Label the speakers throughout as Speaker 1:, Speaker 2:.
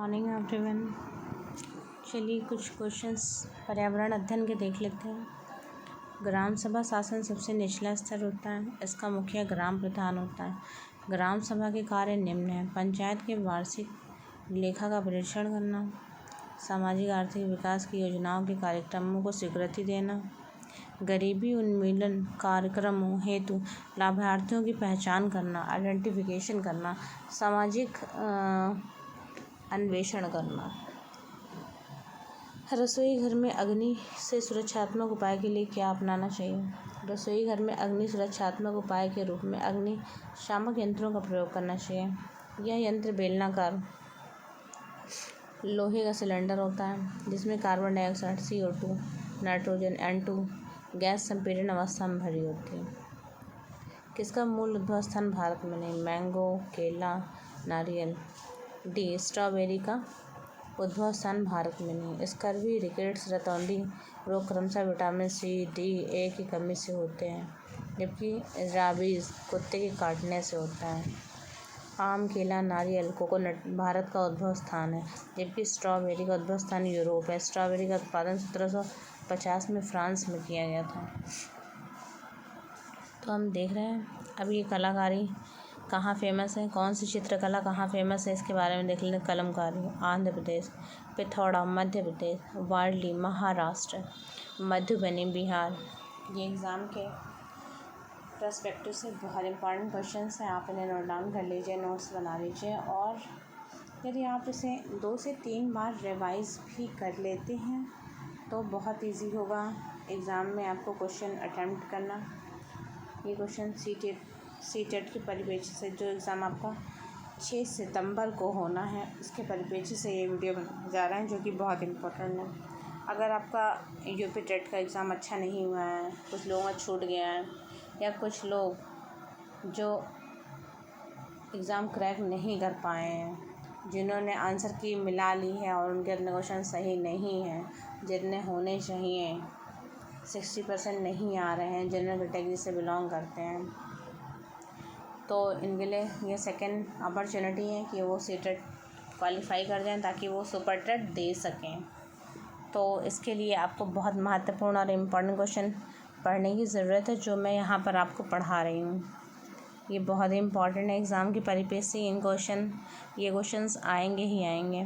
Speaker 1: Morning everyone. चलिए कुछ questions पर्यावरण अध्ययन के देख लेते हैं। ग्राम सभा शासन सबसे निचला स्तर होता है। इसका मुखिया ग्राम प्रधान होता है। ग्राम सभा के कार्य निम्न हैं: पंचायत के वार्षिक लेखा का परीक्षण करना, सामाजिक आर्थिक विकास की योजनाओं के कार्यक्रमों को स्वीकृति देना, गरीबी उन्मूलन कार्यक्रमों हेतु लाभार्थियों की पहचान करना, आइडेंटिफिकेशन करना, सामाजिक अन्वेषण करना। रसोई घर में अग्नि से सुरक्षात्मक उपाय के लिए क्या अपनाना चाहिए? रसोई घर में अग्नि सुरक्षात्मक उपाय के रूप में अग्निशामक यंत्रों का प्रयोग करना चाहिए। यह यंत्र बेलनाकार लोहे का सिलेंडर होता है जिसमें carbon dioxide CO2, nitrogen N2 gas संपीड़न अवस्था में भरी होती है। किसका मूल उद्भव स्थान भारत में नहीं? मैंगो, केला, नारियल। डी, स्ट्रॉबेरी का उद्भव स्थान भारत में नहीं। स्कर्वी, रिकेट्स, रतौंधी रोग क्रमशः विटामिन C, D, A की कमी से होते हैं, जबकि राबीज कुत्ते के काटने से होता है। आम, केला, नारियल, कोकोनट भारत का उद्भव स्थान है, जबकि स्ट्रॉबेरी का उद्भव स्थान यूरोप है। स्ट्रॉबेरी का उत्पादन 1750 में फ्रांस में किया गया था। तो हम देख रहे हैं अब ये कलाकारी कहाँ फेमस है, कौन सी चित्रकला कहाँ फेमस है, इसके बारे में देख लेते हैं। कलमकारी आंध्र प्रदेश, पिथौरा मध्य प्रदेश, वारली महाराष्ट्र, मधुबनी बिहार। ये एग्ज़ाम के पर्सपेक्टिव से बहुत इंपॉर्टेंट क्वेश्चंस हैं। आप इन्हें नोट डाउन कर लीजिए, नोट्स बना लीजिए, और यदि आप इसे 2 से 3 बार रिवाइज भी कर लेते हैं तो बहुत इजी होगा एग्ज़ाम में आपको क्वेश्चन अटेम्प्ट करना। ये क्वेश्चन सीटेट के परिप्रेक्ष्य से, जो एग्ज़ाम आपका 6 सितंबर को होना है, उसके परिप्रेक्ष्य से ये वीडियो बनाया जा रहा है, जो कि बहुत इम्पोर्टेंट है। अगर आपका यूपी टेट का एग्ज़ाम अच्छा नहीं हुआ है, कुछ लोगों का छूट गया है, या कुछ लोग जो एग्ज़ाम क्रैक नहीं कर पाए हैं, जिन्होंने आंसर की मिला ली है और उनके क्वेश्चन सही नहीं हैं, जितने होने चाहिए 60% नहीं आ रहे हैं, जनरल कैटेगरी से बिलोंग करते हैं, तो इनके लिए ये सेकंड अपॉर्चुनिटी है कि वो सीटेट क्वालिफाई कर जाएं ताकि वो सुपर टेट दे सकें। तो इसके लिए आपको बहुत महत्वपूर्ण और इम्पोर्टेंट क्वेश्चन पढ़ने की ज़रूरत है, जो मैं यहाँ पर आपको पढ़ा रही हूँ। ये बहुत इम्पॉर्टेंट है एग्ज़ाम की परिप्रेक्ष्य से। ये क्वेश्चंस आएंगे ही आएंगे।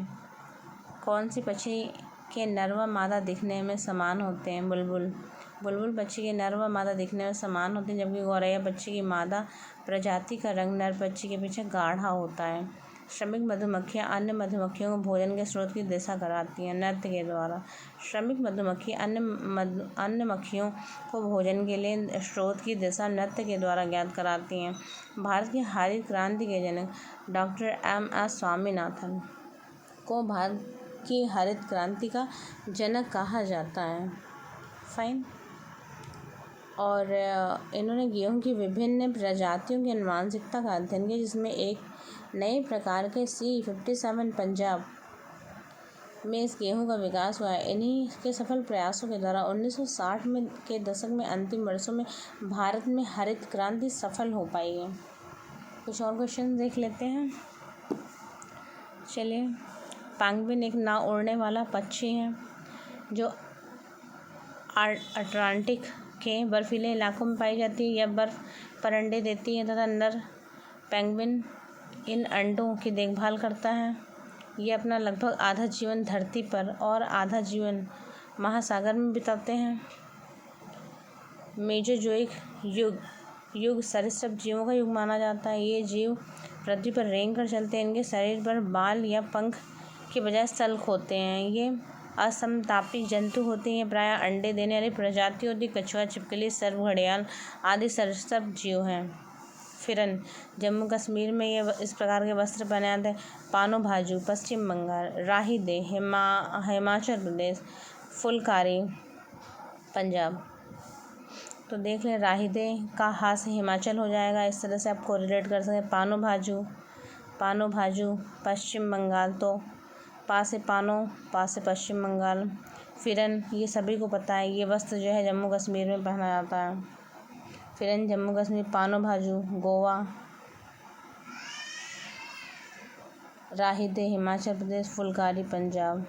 Speaker 1: कौन सी पक्षी के नर व मादा दिखने में समान होते हैं? बुलबुल पक्षी के नर व मादा दिखने में समान होते हैं, जबकि गौरैया पक्षी की मादा प्रजाति का रंग नर पक्षी के पीछे गाढ़ा होता है। श्रमिक मधुमक्खियाँ अन्य मधुमक्खियों को भोजन के स्रोत की दिशा कराती हैं नृत्य के द्वारा। श्रमिक मधुमक्खी अन्य मक्खियों को भोजन के लिए स्रोत की दिशा नृत्य के द्वारा ज्ञात कराती हैं। भारत की हरित क्रांति के जनक डॉक्टर M.S. स्वामीनाथन को भारत की हरित क्रांति का जनक कहा जाता है। फाइन। और इन्होंने गेहूं की विभिन्न प्रजातियों की आनुवंशिकता का अध्ययन किया, जिसमें एक नए प्रकार के C57 पंजाब में इस गेहूं का विकास हुआ है। इन्हीं के सफल प्रयासों के द्वारा 1960 के दशक में अंतिम वर्षों में भारत में हरित क्रांति सफल हो पाई है। कुछ और क्वेश्चन देख लेते हैं। चलिए, पेंगुइन एक ना उड़ने वाला पक्षी है जो अटलांटिक के बर्फीले इलाकों में पाई जाती है। यह बर्फ पर अंडे देती है तथा नर पेंगुइन इन अंडों की देखभाल करता है। यह अपना लगभग आधा जीवन धरती पर और आधा जीवन महासागर में बिताते हैं। मेसोजोइक युग सरीसृप जीवों का युग माना जाता है। ये जीव पृथ्वी पर रेंग कर चलते हैं। इनके शरीर पर बाल या पंख के बजाय सल्क होते हैं। ये असमतापी जंतु होते हैं। प्रायः अंडे देने वाली प्रजाति होती। कछुआ, छिपकली, सर्प, घड़ियाल आदि सरीसृप जीव हैं। फिरन जम्मू कश्मीर में ये इस प्रकार के वस्त्र पहने जाते हैं। पानो भाजू पश्चिम बंगाल, राहीदे हिमाचल प्रदेश, फुलकारी पंजाब। तो देख लें, राहीदे का हा से हिमाचल हो जाएगा। इस तरह से आपको रिलेट कर सकते हैं। पानो भाजू पश्चिम बंगाल, तो पा से पानो, पा से पश्चिम बंगाल। फिरन ये सभी को पता है, ये वस्त्र जो है जम्मू कश्मीर में पहना जाता है। फिरन जम्मू कश्मीर, पानो भाजू गोवा, राहिदे हिमाचल प्रदेश, फुलकारी पंजाब।